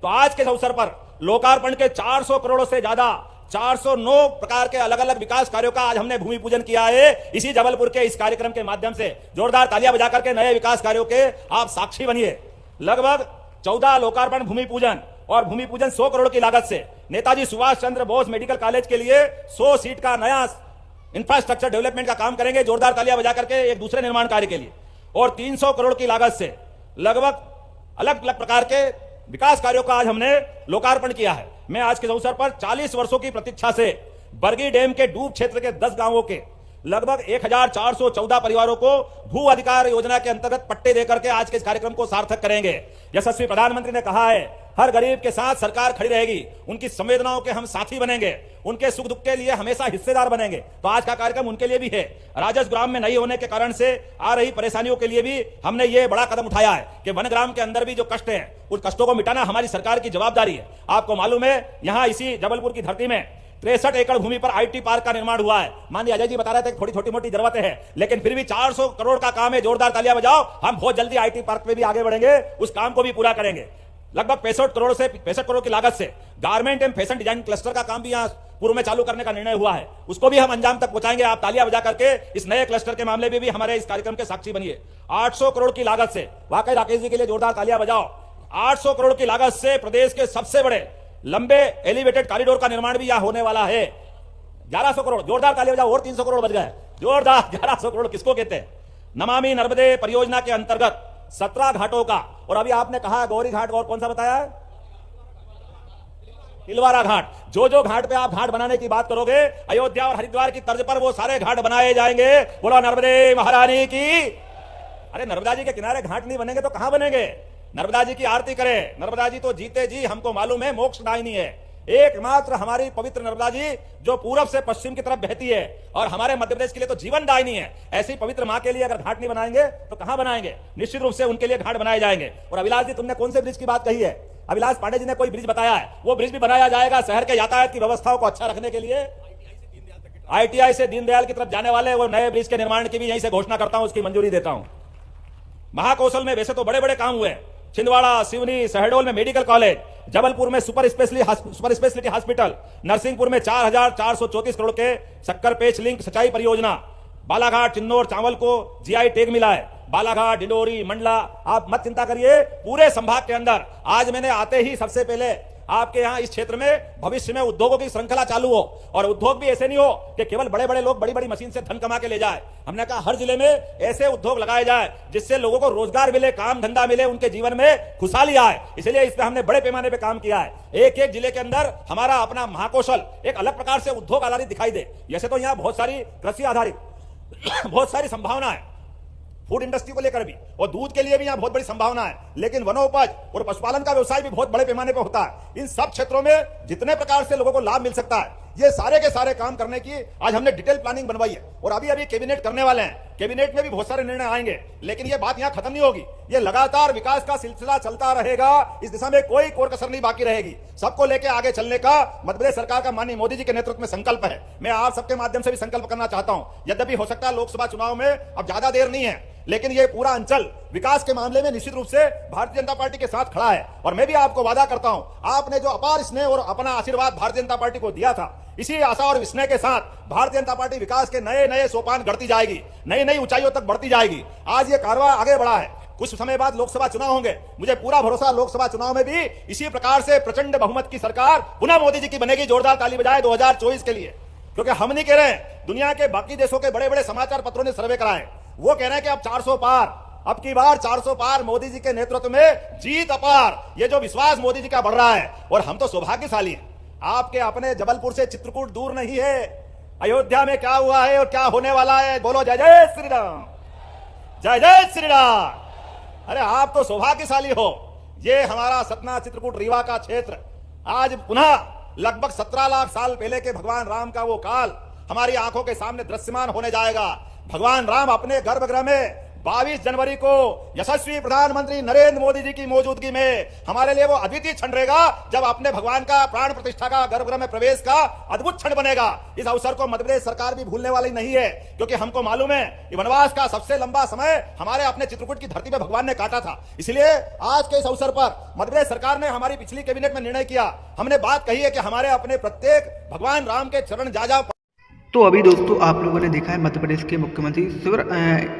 तो आज के अवसर पर लोकार्पण के 400 करोड़ से ज्यादा 409 प्रकार के अलग अलग विकास कार्यों का आज हमने भूमि पूजन किया है। इसी जबलपुर के इस कार्यक्रम के माध्यम से जोरदार तालियां बजा करके नए विकास कार्यों के आप साक्षी बनिए। लगभग 14 लोकार्पण भूमि पूजन और भूमि पूजन 100 करोड़ की लागत से नेताजी सुभाष चंद्र बोस मेडिकल कॉलेज के लिए 100 सीट का नया इंफ्रास्ट्रक्चर डेवलपमेंट का काम करेंगे जोरदार तालियां बजा करके एक दूसरे निर्माण कार्य के लिए। और 300 करोड़ की लागत से लगभग अलग अलग प्रकार के विकास कार्यों का आज हमने लोकार्पण किया है। मैं आज के अवसर पर 40 वर्षों की प्रतीक्षा से बरगी डैम के डूब क्षेत्र के 10 गांवों के लगभग 1414 परिवारों को भू अधिकार योजना के अंतर्गत पट्टे देकर के आज के इस कार्यक्रम को सार्थक करेंगे। यशस्वी प्रधानमंत्री ने कहा है हर गरीब के साथ सरकार खड़ी रहेगी, उनकी संवेदनाओं के हम साथी बनेंगे, उनके सुख दुख के लिए हमेशा हिस्सेदार बनेंगे। तो आज का कार्यक्रम उनके लिए भी है। राजस्व ग्राम में नहीं होने के कारण से आ रही परेशानियों के लिए भी हमने ये बड़ा कदम उठाया है कि वनग्राम के अंदर भी जो कष्ट है उस कष्टों को मिटाना हमारी सरकार की जवाबदारी है। आपको मालूम है यहां इसी जबलपुर की धरती में 63 एकड़ भूमि पर आईटी पार्क का निर्माण हुआ है। माननीय अजय जी बता रहे थे थोड़ी छोटी मोटी जरूरतें हैं, लेकिन फिर भी 400 करोड़ का काम है। जोरदार तालियां बजाओ। हम बहुत जल्दी आईटी पार्क में भी आगे बढ़ेंगे, उस काम को भी पूरा करेंगे। लगभग 65 करोड़ की लागत से garment and fashion design cluster का काम भी यहाँ पूर्व में चालू करने का निर्णय हुआ है, उसको भी हम अंजाम तक पहुंचाएंगे। आप तालियां बजा करके इस नए क्लस्टर के मामले में भी हमारे इस कार्यक्रम के साक्षी बनिए। 800 करोड़ की लागत से, वाकई राकेश जी के लिए जोरदार तालियां बजाओ। 800 करोड़ की लागत से प्रदेश के सबसे बड़े लंबे एलिवेटेड कॉरिडोर का निर्माण भी यहां होने वाला है। 1100 करोड़, जोरदार तालियां बजाओ। और 300 करोड़ बच गए, जोरदार। 1100 करोड़ किसको कहते हैं? नमामि नर्मदे परियोजना के अंतर्गत 17 घाटों का, और अभी आपने कहा गौरी घाट और कौन सा बताया है? तिलवारा घाट। जो जो घाट पे आप घाट बनाने की बात करोगे अयोध्या और हरिद्वार की तर्ज पर वो सारे घाट बनाए जाएंगे। बोलो नर्मदे महारानी की। अरे नर्मदा जी के किनारे घाट नहीं बनेंगे तो कहां बनेंगे? नर्मदा जी की आरती करें। नर्मदा जी तो जीते जी हमको मालूम है मोक्षदायिनी है। एकमात्र हमारी पवित्र नर्मदा जी जो पूरब से पश्चिम की तरफ बहती है और हमारे मध्य प्रदेश के लिए तो जीवन दायिनी है। ऐसी पवित्र मां के लिए अगर घाट नहीं बनाएंगे तो कहां बनाएंगे? निश्चित रूप से उनके लिए घाट बनाए जाएंगे। और अभिलाष जी तुमने कौन से ब्रिज की बात कही है? अभिलाष पांडे जी ने कोई ब्रिज बताया है, वो ब्रिज भी बनाया जाएगा शहर के यातायात की व्यवस्थाओं को अच्छा रखने के लिए। ITI से दीनदयाल की तरफ जाने वाले वो नए ब्रिज के निर्माण की भी यहीं से घोषणा करता हूं, उसकी मंजूरी देता हूं। महाकौशल में वैसे तो बड़े बड़े काम हुए, छिंदवाड़ा, सिवनी, शहडोल में मेडिकल कॉलेज, जबलपुर में सुपर स्पेशलिटी हॉस्पिटल, नरसिंहपुर में 4434 करोड़ के शक्कर पेच लिंक सिंचाई परियोजना, बालाघाट, चिन्नौर, चावल को GI टैग मिला है। बालाघाट, डिंडोरी, मंडला, आप मत चिंता करिए, पूरे संभाग के अंदर आज मैंने आते ही सबसे पहले आपके यहां इस क्षेत्र में भविष्य में उद्योगों की श्रृंखला चालू हो, और उद्योग भी ऐसे नहीं हो कि केवल बड़े बड़े लोग बड़ी बड़ी मशीन से धन कमा के ले जाए। हमने कहा हर जिले में ऐसे उद्योग लगाए जाए जिससे लोगों को रोजगार मिले, काम धंधा मिले, उनके जीवन में खुशहाली आए। इसलिए इस पर हमने बड़े पैमाने पर काम किया है। एक एक जिले के अंदर हमारा अपना महाकौशल एक अलग प्रकार से उद्योग आधारित दिखाई दे। जैसे तो यहाँ बहुत सारी कृषि आधारित बहुत सारी संभावना है, फूड इंडस्ट्री को लेकर भी, और दूध के लिए भी यहाँ बहुत बड़ी संभावना है। लेकिन वनोपज और पशुपालन का व्यवसाय भी बहुत बड़े पैमाने पर होता है। इन सब क्षेत्रों में जितने प्रकार से लोगों को लाभ मिल सकता है, ये सारे के सारे काम करने की आज हमने डिटेल प्लानिंग बनवाई है। और अभी अभी कैबिनेट करने वाले हैं, कैबिनेट में भी बहुत सारे निर्णय आएंगे। लेकिन ये बात यहाँ खत्म नहीं होगी, ये लगातार विकास का सिलसिला चलता रहेगा। इस दिशा में कोई कोर कसर नहीं बाकी रहेगी। सबको लेकर आगे चलने का मध्य प्रदेश सरकार का माननीय मोदी जी के नेतृत्व में संकल्प है। मैं आप सबके माध्यम से भी संकल्प करना चाहता हूं। यद्यपि हो सकता है लोकसभा चुनाव में अब ज्यादा देर नहीं है, लेकिन ये पूरा अंचल विकास के मामले में निश्चित रूप से भारतीय जनता पार्टी के साथ खड़ा है। और मैं भी आपको वादा करता हूं, आपने जो अपार स्नेह और अपना आशीर्वाद भारतीय जनता पार्टी को दिया था, इसी आशा और स्नेह के साथ भारतीय जनता पार्टी विकास के नए नए सोपान गढ़ती जाएगी, नई नई ऊंचाइयों तक बढ़ती जाएगी। आज ये कारवां आगे बढ़ा है, कुछ समय बाद लोकसभा चुनाव होंगे। मुझे पूरा भरोसा लोकसभा चुनाव में भी इसी प्रकार से प्रचंड बहुमत की सरकार पुनः मोदी जी की बनेगी। जोरदार ताली बजाए 2024 के लिए। क्योंकि हम नहीं कह रहे हैं, दुनिया के बाकी देशों के बड़े बड़े समाचार पत्रों ने सर्वे कराए, वो कह रहे हैं कि अब 400 पार, अब की बार 400 पार, मोदी जी के नेतृत्व में जीत अपार। ये जो विश्वास मोदी जी का बढ़ रहा है, और हम तो सौभाग्यशाली हैं। आपके अपने जबलपुर से चित्रकूट दूर नहीं है। अयोध्या में क्या हुआ है और क्या होने वाला है, बोलो जय जय श्री राम, जय जय श्री राम। अरे आप तो सौभाग्यशाली हो। ये हमारा सतना, चित्रकूट, रीवा का क्षेत्र आज पुनः लगभग 17 लाख साल पहले के भगवान राम का वो काल हमारी आंखों के सामने दृश्यमान होने जाएगा। भगवान राम अपने गर्भगृह में 22 जनवरी को यशस्वी प्रधानमंत्री नरेंद्र मोदी जी की मौजूदगी में हमारे लिए वो अद्वितीय क्षण रहेगा, जब अपने भगवान का प्राण प्रतिष्ठा का गर्भगृह में प्रवेश का अद्भुत क्षण बनेगा। इस अवसर को मध्य प्रदेश सरकार भी भूलने वाली नहीं है, क्योंकि हमको मालूम है कि वनवास का सबसे लंबा समय हमारे अपने चित्रकूट की धरती पे भगवान ने काटा था। इसलिए आज के इस अवसर पर मध्य प्रदेश सरकार ने हमारी पिछली कैबिनेट में निर्णय किया, हमने बात कही है कि हमारे अपने प्रत्येक भगवान राम के चरण जा तो अभी दोस्तों आप लोगों ने देखा है मध्य प्रदेश के मुख्यमंत्री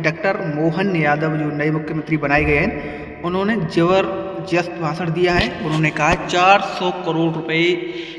डॉक्टर मोहन यादव जो नए मुख्यमंत्री बनाए गए हैं, उन्होंने जबरदस्त भाषण दिया है। उन्होंने कहा 400 करोड़ रुपए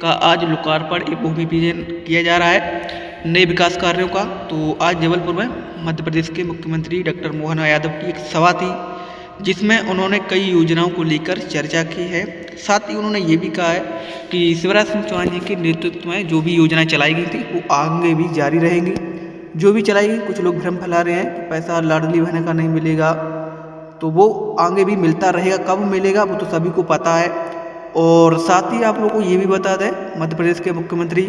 का आज लोकार्पण भूमि पूजन किया जा रहा है नए विकास कार्यों का। तो आज जबलपुर में मध्य प्रदेश के मुख्यमंत्री डॉक्टर मोहन यादव की एक सभा थी, जिसमें उन्होंने कई योजनाओं को लेकर चर्चा की है। साथ ही उन्होंने ये भी कहा है कि शिवराज सिंह चौहान जी के नेतृत्व में जो भी योजनाएं चलाई गई थी वो आगे भी जारी रहेंगी, जो भी चलाई गई। कुछ लोग भ्रम फैला रहे हैं कि पैसा लाडली बहन का नहीं मिलेगा, तो वो आगे भी मिलता रहेगा। कब मिलेगा वो तो सभी को पता है। और साथ ही आप लोगों को ये भी बता दें, मध्य प्रदेश के मुख्यमंत्री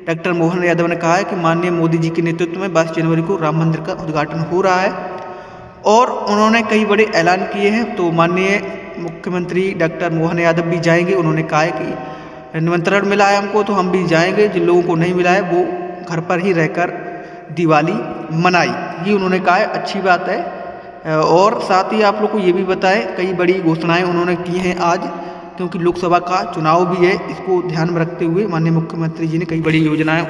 डॉक्टर मोहन यादव ने कहा है कि माननीय मोदी जी के नेतृत्व में 22 जनवरी को राम मंदिर का उद्घाटन हो रहा है और उन्होंने कई बड़े ऐलान किए हैं। तो माननीय मुख्यमंत्री डॉक्टर मोहन यादव भी जाएंगे। उन्होंने कहा है कि निमंत्रण मिला है हमको तो हम भी जाएंगे, जिन लोगों को नहीं मिला है वो घर पर ही रहकर दिवाली मनाई, ये उन्होंने कहा है। अच्छी बात है। और साथ ही आप लोग को ये भी बताएं, कई बड़ी घोषणाएं उन्होंने की हैं आज, क्योंकि लोकसभा का चुनाव भी है। इसको ध्यान में रखते हुए माननीय मुख्यमंत्री जी ने कई बड़ी योजनाओं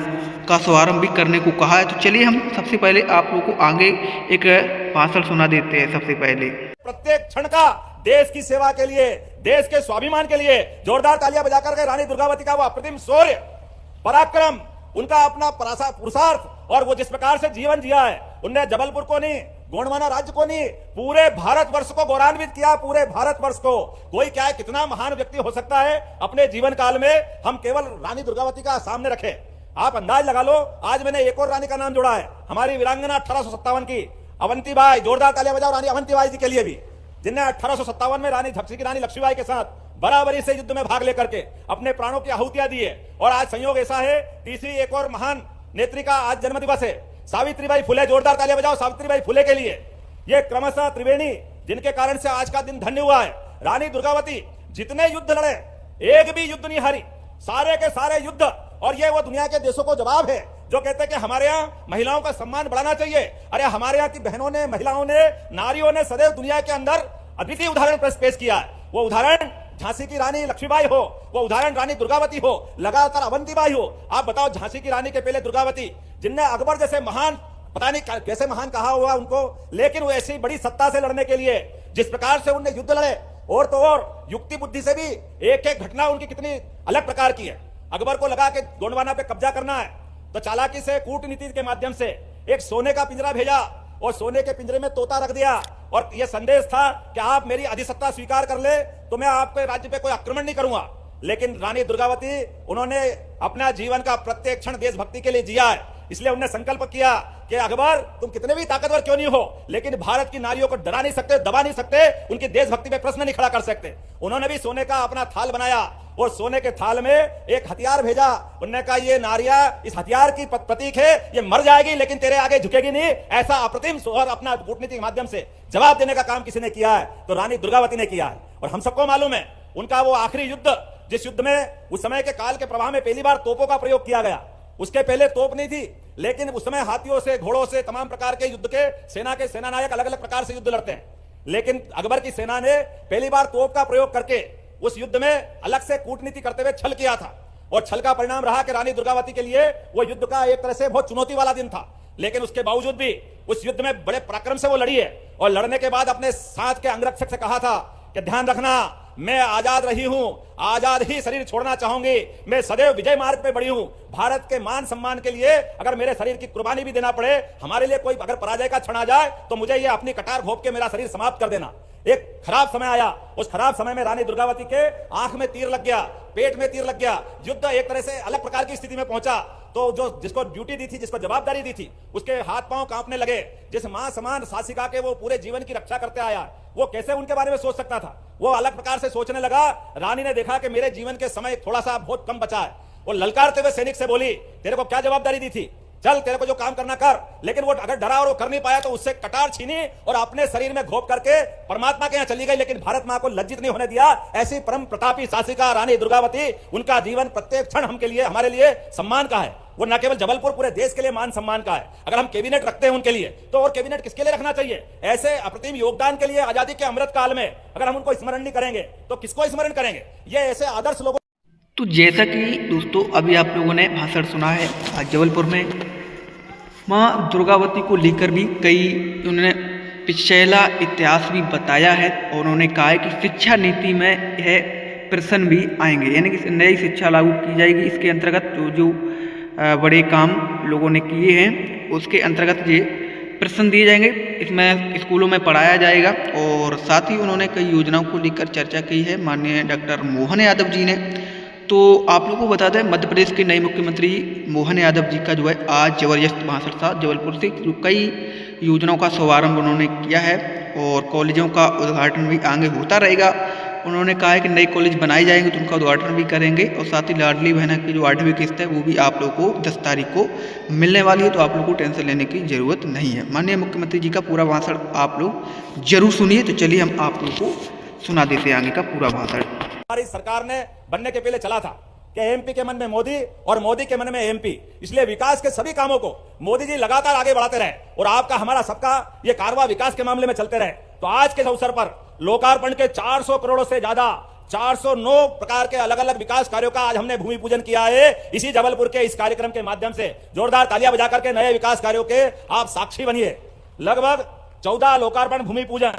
का शुभारंभ भी करने को कहा है। तो चलिए हम सबसे पहले आप लोगों को आगे एक भाषण सुना देते हैं। सबसे पहले प्रत्येक क्षण का देश की सेवा के लिए, देश के स्वाभिमान के लिए जोरदार तालियां बजाकर के रानी दुर्गावती का वो अप्रतिम शौर्य, पराक्रम, उनका अपना पुरुषार्थ और वो जिस प्रकार से जीवन जिया है, उनने जबलपुर को नहीं, गोंडवाना राज्य को नहीं, पूरे भारतवर्ष को गौरवान्वित किया। पूरे भारतवर्ष को कोई क्या है, कितना महान व्यक्ति हो सकता है अपने जीवन काल में, हम केवल रानी दुर्गावती का सामने रखें। आप अंदाज लगा लो, आज मैंने एक और रानी का नाम जोड़ा है, हमारी वीरांगना 1857 की अवंतीबाई। जोरदार तालियां बजाओ रानी अवंतीबाई जी के लिए भी, जिनने 1857 में रानी झांसी की रानी लक्ष्मीबाई के साथ बराबरी से युद्ध में भाग लेकर के अपने प्राणों की आहुतियां दी है। और आज संयोग ऐसा है, तीसरी एक और महान नेत्री का आज जन्म दिवस है, सावित्रीबाई फुले। जोरदार तालियां बजाओ सावित्रीबाई फुले के लिए। ये क्रमशः त्रिवेणी जिनके कारण से आज का दिन धन्य हुआ है। रानी दुर्गावती जितने युद्ध लड़े, एक भी युद्ध नहीं हारी, सारे के सारे युद्ध। और ये वो दुनिया के देशों को जवाब है जो कहते हैं कि हमारे यहाँ महिलाओं का सम्मान बढ़ाना चाहिए। अरे हमारे यहाँ की बहनों ने, महिलाओं ने, नारियों ने सदैव दुनिया के अंदर अद्वितीय उदाहरण पेश किया है। वो उदाहरण झांसी की रानी लक्ष्मीबाई हो, वो उदाहरण रानी दुर्गावती हो, लगातार अवंतीबाई हो। आप बताओ, झांसी की रानी के पहले दुर्गावती, जिनने अकबर जैसे महान, पता नहीं कैसे महान कहा हुआ उनको, लेकिन वो ऐसी बड़ी सत्ता से लड़ने के लिए जिस प्रकार से उनने युद्ध लड़े, और तो और युक्ति बुद्धि से भी एक एक घटना उनकी कितनी अलग प्रकार की है। अकबर को लगा कि गोंडवाना पे कब्जा करना है, तो चालाकी से कूटनीति के माध्यम से एक सोने का पिंजरा भेजा और सोने के पिंजरे में तोता रख दिया, और यह संदेश था कि आप मेरी अधिसत्ता स्वीकार कर ले तो मैं आपके राज्य पे कोई आक्रमण नहीं करूंगा। लेकिन रानी दुर्गावती, उन्होंने अपना जीवन का प्रत्येक क्षण देशभक्ति के लिए जिया है। इसलिए उन्होंने संकल्प किया कि अकबर तुम कितने भी ताकतवर क्यों नहीं हो, लेकिन भारत की नारियों को डरा नहीं सकते, दबा नहीं सकते, उनकी देशभक्ति पे प्रश्न नहीं खड़ा कर सकते। उन्होंने भी सोने का अपना थाल बनाया और सोने के थाल में एक हथियार भेजा। उन्होंने कहा ये नारिया इस हथियार की प्रतीक है, ये मर जाएगी लेकिन तेरे आगे झुकेगी नहीं। ऐसा अप्रतिम और अपना कूटनीति के माध्यम से जवाब देने का काम किसी ने किया है तो रानी दुर्गावती ने किया है। और हम सबको मालूम है उनका वो आखिरी युद्ध, जिस युद्ध में उस समय के काल के प्रवाह में पहली बार तोपों का प्रयोग किया गया। उसके पहले तोप नहीं थी, लेकिन उस समय हाथियों से, घोड़ों से, तमाम प्रकार के युद्ध के सेनानायक अलग अलग प्रकार से युद्ध लड़ते हैं। लेकिन अकबर की सेना ने पहली बार तोप का प्रयोग करके उस युद्ध में अलग से कूटनीति करते हुए छल किया था, और छल का परिणाम रहा कि रानी दुर्गावती के लिए वो युद्ध का एक तरह से बहुत चुनौती वाला दिन था। लेकिन उसके बावजूद भी उस युद्ध में बड़े पराक्रम से वो लड़ी है, और लड़ने के बाद अपने साथ के अंगरक्षक से कहा था कि ध्यान रखना, मैं आजाद रही हूं, आजाद ही शरीर छोड़ना चाहूंगी, मैं सदैव विजय मार्ग पे बढ़ी हूं। भारत के मान सम्मान के लिए अगर मेरे शरीर की कुर्बानी भी देना पड़े, हमारे लिए कोई अगर पराजय का क्षण आ जाए तो मुझे ये अपनी कटार घोंप के मेरा शरीर समाप्त कर देना। एक खराब समय आया, उस खराब समय में रानी दुर्गावती के आंख में तीर लग गया, पेट में तीर लग गया, युद्ध एक तरह से अलग प्रकार की स्थिति में पहुंचा। तो जो जिसको ड्यूटी दी थी, जिसको जवाबदारी दी थी, उसके हाथ पांव कांपने लगे। जिस मां समान शासिका के वो पूरे जीवन की रक्षा करते आया, वो कैसे उनके बारे में सोच सकता था? वो अलग प्रकार से सोचने लगा। रानी ने देखा कि मेरे जीवन के समय थोड़ा सा बहुत कम बचा है, वो ललकारते हुए सैनिक से बोली, तेरे को क्या जवाबदारी दी थी? चल तेरे को जो काम करना कर, लेकिन वो अगर डरा और वो कर नहीं पाया तो उससे कटार छीनी और अपने शरीर में घोप करके परमात्मा के यहां चली गई, लेकिन भारत मां को लज्जित नहीं होने दिया। ऐसी परम प्रतापी शासिका रानी दुर्गावती, उनका जीवन प्रत्येक क्षण हमके लिए, हमारे लिए सम्मान का है। वो न केवल जबलपुर, पूरे देश के लिए मान सम्मान का है। अगर हम कैबिनेट रखते हैं उनके लिए, तो और कैबिनेट किसके लिए रखना चाहिए? ऐसे अप्रतिम योगदान के लिए आजादी के अमृत काल में अगर हम उनको स्मरण नहीं करेंगे तो किसको स्मरण करेंगे? ये ऐसे आदर्श लोगों। तो जैसा कि दोस्तों अभी आप लोगों ने भाषण सुना है, आज जबलपुर में माँ दुर्गावती को लेकर भी कई उन्होंने पिछला इतिहास भी बताया है, और उन्होंने कहा है कि शिक्षा नीति में यह प्रश्न भी आएंगे, यानी कि नई शिक्षा लागू की जाएगी। इसके अंतर्गत जो बड़े काम लोगों ने किए हैं उसके अंतर्गत ये प्रश्न दिए जाएंगे, इसमें स्कूलों में पढ़ाया जाएगा। और साथ ही उन्होंने कई योजनाओं को लेकर चर्चा की है माननीय डॉक्टर मोहन यादव जी ने। तो आप लोगों को बता दें, मध्य प्रदेश के नए मुख्यमंत्री मोहन यादव जी का जो है आज जबरदस्त भाषण था जबलपुर से। जो कई योजनाओं का शुभारंभ उन्होंने किया है और कॉलेजों का उद्घाटन भी आगे होता रहेगा। उन्होंने कहा है कि नए कॉलेज बनाए जाएंगे तो उनका उद्घाटन भी करेंगे, और साथ ही लाडली बहना की जो 8वीं किस्त है वो भी आप लोगों को 10 तारीख को मिलने वाली है, तो आप लोगों को टेंशन लेने की ज़रूरत नहीं है। माननीय मुख्यमंत्री जी का पूरा भाषण आप लोग जरूर सुनिए। तो चलिए हम आप लोगों को सुना देते हैं आगे का पूरा भाषण। हमारी सरकार ने बनने के पहले चला था कि एमपी के मन में मोदी और मोदी के मन में एमपी, इसलिए विकास के सभी कामों को मोदी जी लगातार आगे बढ़ाते रहे और आपका हमारा सबका ये कारवां विकास के मामले में चलते रहे। तो आज के अवसर पर लोकार्पण के 400 करोड़ से ज्यादा 409 प्रकार के अलग अलग विकास कार्यों का आज हमने भूमि पूजन किया है। इसी जबलपुर के इस कार्यक्रम के माध्यम से जोरदार तालियां बजाकर के नए विकास कार्यों के आप साक्षी बनिए। लगभग 14 लोकार्पण भूमि पूजन